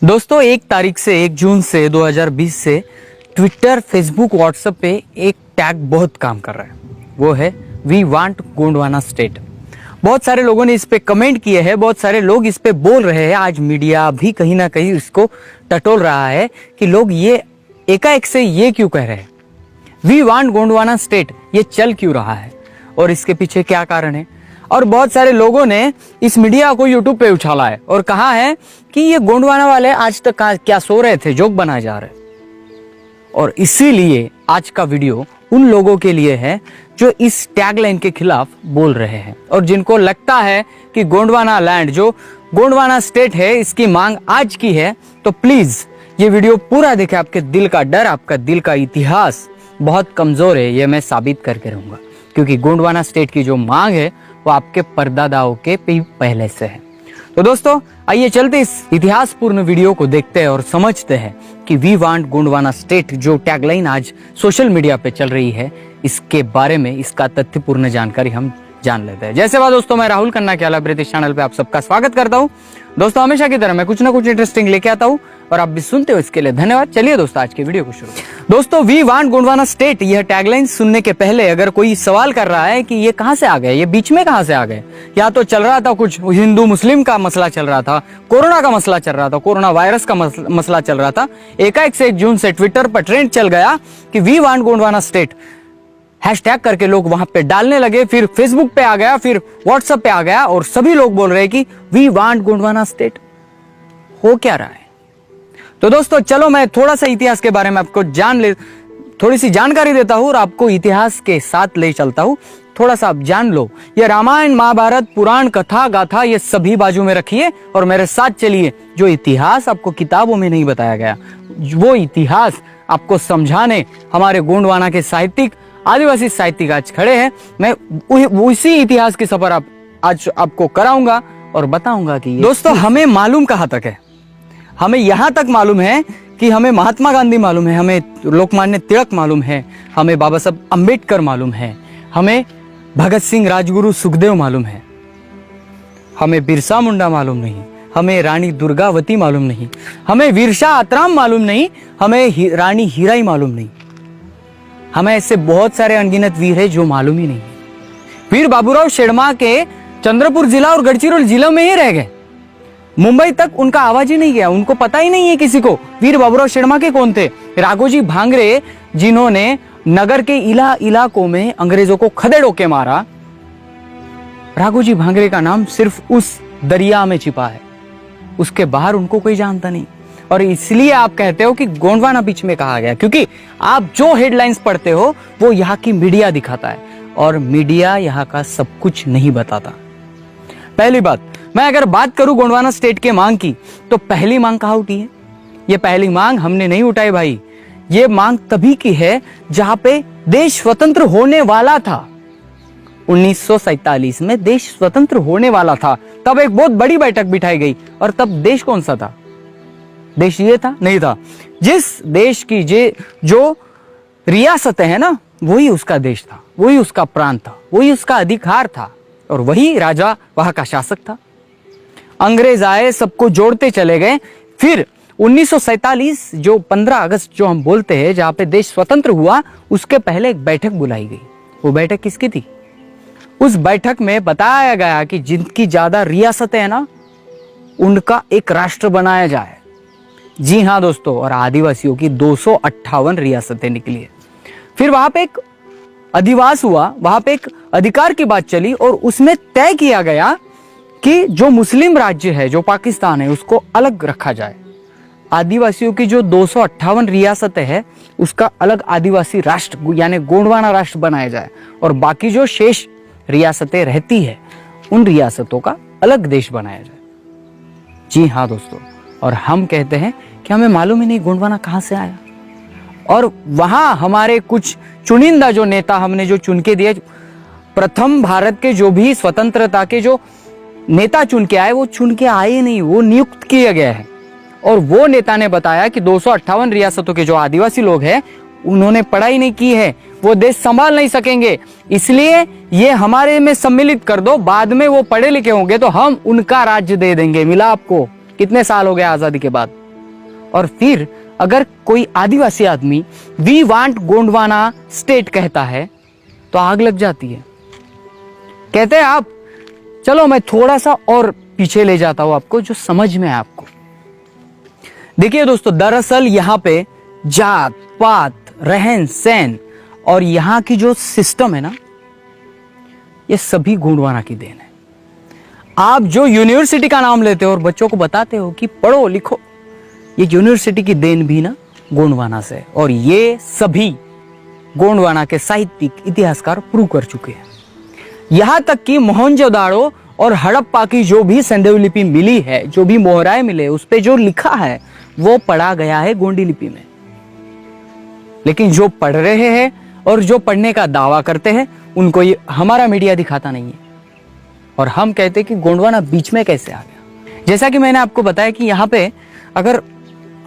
दोस्तों 1 तारीख से 1 जून से 2020 से ट्विटर, फेसबुक, व्हाट्सएप पे एक टैग बहुत काम कर रहा है। वो है वी वांट गोंडवाना स्टेट। बहुत सारे लोगों ने इस पे कमेंट किए हैं, बहुत सारे लोग इस पे बोल रहे हैं। आज मीडिया भी कहीं ना कहीं इसको टटोल रहा है कि लोग ये एकाएक से ये क्यों कह रहे हैं, वी वांट गोंडवाना स्टेट, ये चल क्यों रहा है और इसके पीछे क्या कारण है। और बहुत सारे लोगों ने इस मीडिया को यूट्यूब पे उछाला है और कहा है कि ये गोंडवाना वाले आज तक क्या सो रहे थे, जोक बनाए जा रहे। और इसीलिए आज का वीडियो उन लोगों के लिए है जो इस टैगलाइन के खिलाफ बोल रहे हैं और जिनको लगता है कि गोंडवाना लैंड, जो गोंडवाना स्टेट है, इसकी मांग आज की है। तो प्लीज ये वीडियो पूरा देखें। आपके दिल का डर, आपका दिल का इतिहास बहुत कमजोर है, ये मैं साबित करके रहूंगा। क्योंकि गोंडवाना स्टेट की जो मांग है वो आपके परदादाओं के पहले से है। तो दोस्तों आइए चलते इस इतिहासपूर्ण वीडियो को देखते हैं और समझते हैं कि वी वांट गोंडवाना स्टेट जो टैगलाइन आज सोशल मीडिया पे चल रही है, इसके बारे में, इसका तथ्यपूर्ण जानकारी हम जान लेते हैं। जैसे बात दोस्तों, मैं राहुल खन्ना के आला ब्रिटिश चैनल पे आप सबका स्वागत करता हूं। दोस्तों हमेशा की तरह मैं कुछ ना कुछ इंटरेस्टिंग लेके आता हूं और आप भी सुनते हो, इसके लिए धन्यवाद। चलिए दोस्तों आज के वीडियो को शुरू। दोस्तों वी वांट गोंडवाना स्टेट, यह टैगलाइन सुनने के पहले अगर कोई सवाल कर रहा है कि ये कहां से आ गए, ये बीच में कहां से आ गए, या तो चल रहा था कुछ हिंदू मुस्लिम का मसला चल रहा था, कोरोना का मसला चल रहा था, कोरोना वायरस का मसला चल रहा था, एकाएक से 1 जून से ट्विटर पर ट्रेंड चल गया कि we want Gondwana state, hashtag करके लोग वहां पे डालने लगे, फिर फेसबुक पे आ गया, फिर व्हाट्सएप पे आ गया और सभी लोग बोल रहे हैं कि वी वांट गोंडवाना स्टेट। हो क्या रहा है? तो दोस्तों चलो मैं थोड़ा सा इतिहास के बारे में आपको थोड़ी सी जानकारी देता हूं और आपको इतिहास के साथ ले चलता हूं। थोड़ा सा आप जान लो। ये रामायण, महाभारत, पुराण, कथा, गाथा, ये सभी बाजू में रखिए और मेरे साथ चलिए। जो इतिहास आपको किताबों में नहीं बताया गया, वो इतिहास आपको समझाने हमारे गोंडवाना के साहित्यिक, आदिवासी साहित्यिक आज खड़े हैं। मैं उसी इतिहास की सफर आज आपको कराऊंगा और बताऊंगा कि दोस्तों हमें मालूम कहां तक है। हमें यहां तक मालूम है कि हमें महात्मा गांधी मालूम है, हमें लोकमान्य तिलक मालूम है, हमें बाबा साहब अंबेडकर मालूम है, हमें भगत सिंह, राजगुरु, सुखदेव मालूम है, हमें बिरसा मुंडा मालूम नहीं, हमें रानी दुर्गावती मालूम नहीं, हमें वीरशाह आतराम मालूम नहीं, हमें रानी हीराई मालूम नहीं। हमें ऐसे बहुत सारे अनगिनत वीर है जो मालूम ही नहीं है। वीर बाबूराव शेड़मा के चंद्रपुर जिला और गढ़चिरोली जिलों में ही रह गए, मुंबई तक उनका आवाज ही नहीं गया, उनको पता ही नहीं है किसी को वीर बाबूराव शेड़मा के कौन थे। राघोजी भांगरे जिन्होंने नगर के इलाकों में अंग्रेजों को खदेड़ों के मारा, राघोजी भांगरे का नाम सिर्फ उस दरिया में छिपा है, उसके बाहर उनको कोई जानता नहीं। और इसलिए आप कहते हो कि गोंडवाना बीच में कहा गया, क्योंकि आप जो हेडलाइंस पढ़ते हो वो यहाँ की मीडिया दिखाता है और मीडिया यहाँ का सब कुछ नहीं बताता। पहली बात, मैं अगर बात करूं गोंडवाना स्टेट के मांग की, तो पहली मांग कहां उठी है? ये पहली मांग हमने नहीं उठाई भाई। ये मांग तभी की है जहां पे देश स्वतंत्र होने वाला था। 1947 में देश स्वतंत्र होने वाला था, तब एक बहुत बड़ी बैठक बिठाई गई। और तब देश कौन सा था? देश ये था? नहीं था। जिस देश की जो रियासतें हैं ना, वही उसका देश था, वही उसका प्रांत था, वही उसका अधिकार था और वही राजा वहां का शासक था। अंग्रेज आए, सबको जोड़ते चले गए। फिर 1947 जो 15 अगस्त जो हम बोलते हैं, जहां पे देश स्वतंत्र हुआ, उसके पहले एक बैठक बुलाई गई। वो बैठक किसकी थी? उस बैठक में बताया गया कि जिनकी ज्यादा रियासतें हैं ना, उनका एक राष्ट्र बनाया जाए। जी हाँ दोस्तों, और आदिवासियों की 258 रियासतें निकली है। फिर वहां पे एक अधिवास हुआ, वहां पे एक अधिकार की बात चली और उसमें तय किया गया कि जो मुस्लिम राज्य है, जो पाकिस्तान है, उसको अलग रखा जाए। आदिवासियों की जो 258 रियासतें हैं, उसका अलग आदिवासी राष्ट्र यानी गोंडवाना राष्ट्र बनाया जाए और बाकी जो शेष रियासतें रहती है, उन रियासतों का अलग देश बनाया जाए। जी हाँ दोस्तों, और हम कहते हैं कि हमें मालूम ही नहीं गोंडवाना कहां से आया। और वहां हमारे कुछ चुनिंदा जो नेता हमने जो चुन के दिए, प्रथम भारत के जो भी स्वतंत्रता के जो नेता चुन के आए, वो चुन के आए नहीं, वो नियुक्त किया गया है। और वो नेता ने बताया कि 258 रियासतों के जो आदिवासी लोग हैं, उन्होंने पढ़ाई नहीं की है, वो देश संभाल नहीं सकेंगे, इसलिए ये हमारे में सम्मिलित कर दो, बाद में वो पढ़े लिखे होंगे तो हम उनका राज्य दे देंगे। मिला आपको? कितने साल हो गए आजादी के बाद? और फिर अगर कोई आदिवासी आदमी वी वांट गोंडवाना स्टेट कहता है तो आग लग जाती है। कहते हैं आप, चलो मैं थोड़ा सा और पीछे ले जाता हूं आपको, जो समझ में है आपको। देखिए दोस्तों, दरअसल यहां पे जात पात, रहन सहन और यहां की जो सिस्टम है ना, ये सभी गोंडवाना की देन है। आप जो यूनिवर्सिटी का नाम लेते हो और बच्चों को बताते हो कि पढ़ो लिखो, ये यूनिवर्सिटी की देन भी ना गोंडवाना से, और ये सभी गोंडवाना के साहित्यिक इतिहासकार प्रूव कर चुके हैं। यहां तक कि मोहनजोदाड़ो और हड़प्पा की जो भी संदेव लिपि मिली है, जो भी मोहराए मिले, उस पे जो लिखा है वो पढ़ा गया है गोंडी लिपि में। लेकिन जो पढ़ रहे हैं और जो पढ़ने का दावा करते हैं, उनको ये हमारा मीडिया दिखाता नहीं है। और हम कहते हैं कि गोंडवाना बीच में कैसे आ गया। जैसा कि मैंने आपको बताया कि यहाँ पे अगर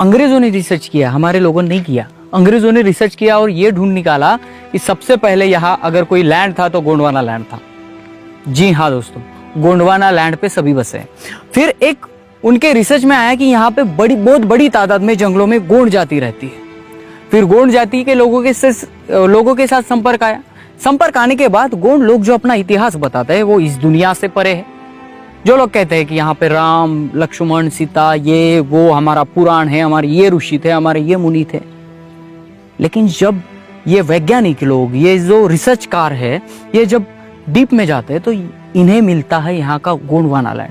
अंग्रेजों ने रिसर्च किया, हमारे लोगों ने नहीं किया, अंग्रेजों ने रिसर्च किया और ये ढूंढ निकाला कि सबसे पहले यहाँ अगर कोई लैंड था तो गोंडवाना लैंड था। जी हाँ दोस्तों, गोंडवाना लैंड पे सभी बसे। फिर एक उनके रिसर्च में आया कि यहाँ पे बहुत बड़ी तादाद में जंगलों में गोंड जाति रहती है। फिर गोंड जाति के लोगों के साथ संपर्क आया। संपर्क आने के बाद गोंड लोग जो अपना इतिहास बताते हैं वो इस दुनिया से परे है। जो लोग कहते हैं कि यहाँ पे राम लक्ष्मण सीता, ये वो हमारा पुराण है, हमारे ये ऋषि थे, हमारे ये मुनि थे। लेकिन जब ये वैज्ञानिक लोग, ये जो रिसर्चकार है, ये जब डीप में जाते हैं तो इन्हें मिलता है यहाँ का गोंडवाना लैंड।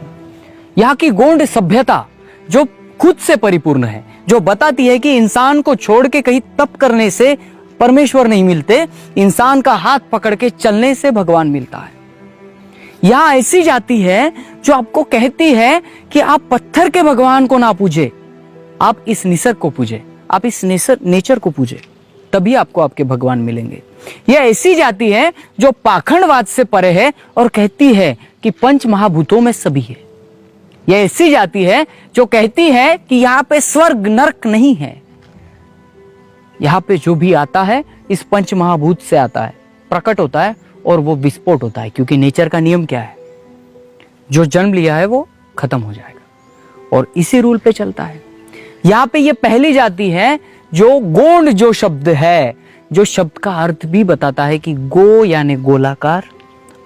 यहाँ की गोंड सभ्यता जो खुद से परिपूर्ण है, जो बताती है कि इंसान को छोड़ के कहीं तप करने से परमेश्वर नहीं मिलते, इंसान का हाथ पकड़ के चलने से भगवान मिलता है। यहाँ ऐसी जाति है जो आपको कहती है कि आप पत्थर के भगवान को ना पूजे, आप इस निसर्ग को पूजे, आप इस नेचर को पूजे, तभी आपको आपके भगवान मिलेंगे। यह ऐसी जाति है जो पाखंडवाद से परे है और कहती है कि पंच महाभूतों में सभी है। यह ऐसी जाति है जो कहती है कि यहाँ पे स्वर्ग नरक नहीं है, यहाँ पे जो भी आता है इस पंच महाभूत से आता है, प्रकट होता है और वो विस्फोट होता है। क्योंकि नेचर का नियम क्या है, जो जन्म लिया है वो खत्म हो जाएगा और इसी रूल पे चलता है। यहाँ पे ये पहली जाति है जो गोंड जो शब्द है, जो शब्द का अर्थ भी बताता है कि गो यानी गोलाकार,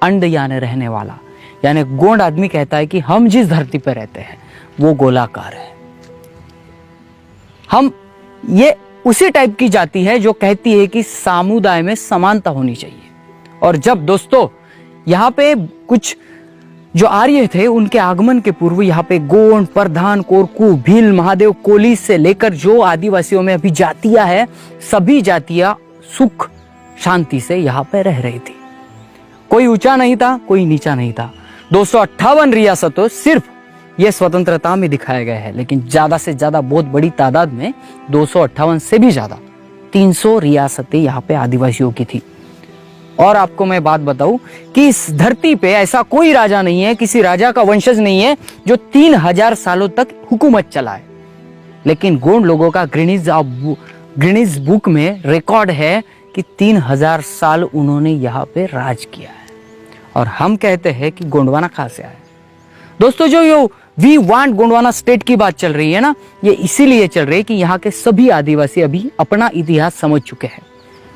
अंड यानी रहने वाला, यानी गोंड आदमी कहता है कि हम जिस धरती पर रहते हैं वो गोलाकार है। हम ये उसी टाइप की जाति है जो कहती है कि समुदाय में समानता होनी चाहिए। और जब दोस्तों यहाँ पे कुछ जो आर्य थे, उनके आगमन के पूर्व यहाँ पे गोंड, प्रधान, कोरकू, भील, महादेव, कोली से लेकर जो आदिवासियों में अभी जातियां है, सभी जातियां सुख शांति से यहाँ पे रह रही थी। कोई ऊंचा नहीं था, कोई नीचा नहीं था। 258 रियासतों सिर्फ ये स्वतंत्रता में दिखाया गया है, लेकिन ज्यादा से ज्यादा बहुत बड़ी तादाद में 258 से भी ज्यादा 300 रियासतें यहाँ पे आदिवासियों की थी। और आपको मैं बात बताऊं कि इस धरती पे ऐसा कोई राजा नहीं है, किसी राजा का वंशज नहीं है जो 3000 सालों तक हुकूमत चलाए। लेकिन गोंड लोगों का गिनीज बुक में रिकॉर्ड है कि 3000 साल उन्होंने यहाँ पे राज किया है। और हम कहते हैं कि गोंडवाना कहां से आया। दोस्तों, जो वी वांट गोंडवाना स्टेट की बात चल रही है ना, ये इसीलिए चल रही है कि यहाँ के सभी आदिवासी अभी अपना इतिहास समझ चुके हैं।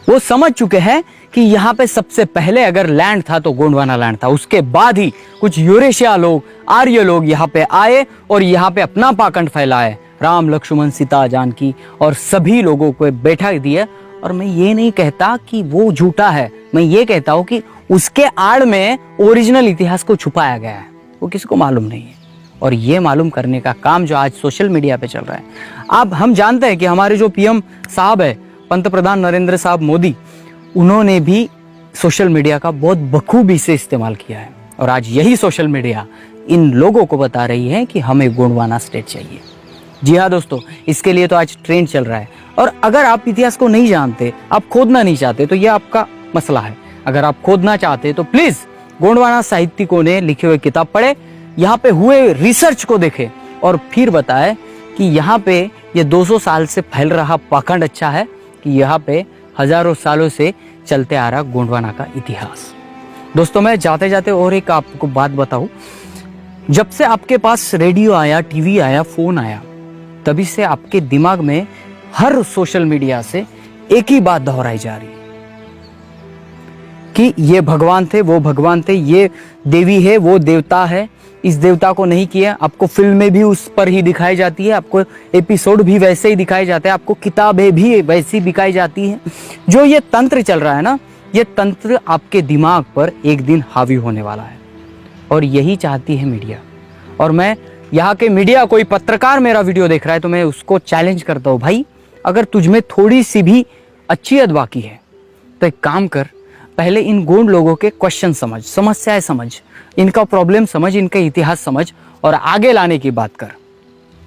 वो समझ चुके हैं कि यहाँ पे सबसे पहले अगर लैंड था तो गोंडवाना लैंड था। उसके बाद ही कुछ यूरेशिया लोग, आर्य लोग यहाँ पे आए और यहाँ पे अपना पाखंड फैलाए, राम लक्ष्मण सीता जानकी और सभी लोगों को बैठा दिया। और मैं ये नहीं कहता कि वो झूठा है, मैं ये कहता हूँ कि उसके आड़ में ओरिजिनल इतिहास को छुपाया गया है, वो किसी को मालूम नहीं है। और ये मालूम करने का काम जो आज सोशल मीडिया पे चल रहा है। अब हम जानते हैं कि हमारे जो पीएम साहब है, पंतप्रधान नरेंद्र साहब मोदी, उन्होंने भी सोशल मीडिया का बहुत बखूबी से इस्तेमाल किया है। और आज यही सोशल मीडिया इन लोगों को बता रही है कि हमें गोंडवाना स्टेट चाहिए। जी हाँ दोस्तों, इसके लिए तो आज ट्रेंड चल रहा है। और अगर आप इतिहास को नहीं जानते, आप खोदना नहीं चाहते, तो यह आपका मसला है। अगर आप खोदना चाहते तो प्लीज गोंडवाना साहित्यिकों ने लिखे हुए किताब पढ़े, यहाँ पे हुए रिसर्च को देखे और फिर बताए कि यहाँ पे ये 200 साल से फैल रहा पाखंड अच्छा है कि यहाँ पे हजारों सालों से चलते आ रहा गोंडवाना का इतिहास। दोस्तों, मैं जाते जाते और एक आपको बात बताऊं, जब से आपके पास रेडियो आया, टीवी आया, फोन आया, तभी से आपके दिमाग में हर सोशल मीडिया से एक ही बात दोहराई जा रही है कि ये भगवान थे, वो भगवान थे, ये देवी है, वो देवता है, इस देवता को नहीं किया। आपको फिल्में भी उस पर ही दिखाई जाती है, आपको एपिसोड भी वैसे ही दिखाए जाते हैं, आपको किताबें भी वैसी दिखाई जाती हैं। जो ये तंत्र चल रहा है ना, ये तंत्र आपके दिमाग पर एक दिन हावी होने वाला है और यही चाहती है मीडिया। और मैं यहाँ के मीडिया, कोई पत्रकार मेरा वीडियो देख रहा है तो मैं उसको चैलेंज करता हूँ, भाई अगर तुझमें थोड़ी सी भी अच्छियत बाकी है तो एक काम कर, पहले इन गूंड लोगों के क्वेश्चन समझ, समस्याएं समझ, इनका प्रॉब्लम समझ, इनका इतिहास समझ और आगे लाने की बात कर।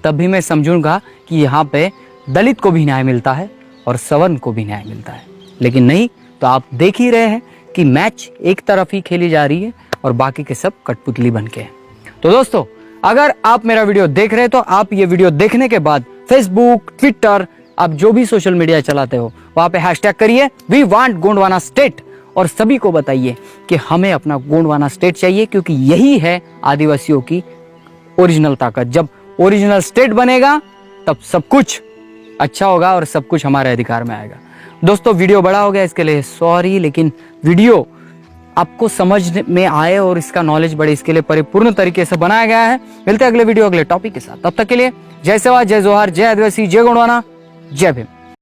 तब भी मैं समझूंगा कि यहाँ पे दलित को भी न्याय मिलता है और सवर्ण को भी न्याय मिलता है। लेकिन नहीं तो आप देख ही रहे हैं कि मैच एक तरफ ही खेली जा रही है और बाकी के सब कठपुतली बन के हैं। तो दोस्तों, अगर आप मेरा वीडियो देख रहे हैं तो आप ये वीडियो देखने के बाद फेसबुक, ट्विटर, आप जो भी सोशल मीडिया चलाते हो वहां पे हैशटैग करिए वी वांट गोंडवाना स्टेट और सभी को बताइए कि हमें अपना गोंडवाना स्टेट चाहिए, क्योंकि यही है आदिवासियों की ओरिजिनल ताकत। जब ओरिजिनल स्टेट बनेगा तब सब कुछ अच्छा होगा और सब कुछ हमारे अधिकार में आएगा। दोस्तों, वीडियो बड़ा हो गया इसके लिए सॉरी, लेकिन वीडियो आपको समझ में आए और इसका नॉलेज बढ़े, इसके लिए परिपूर्ण तरीके से बनाया गया है। मिलते हैं अगले वीडियो, अगले टॉपिक के साथ। तब तक के लिए जय सेवा, जय जोहार, जय आदिवासी, जय गोंडवाना, जय भीम।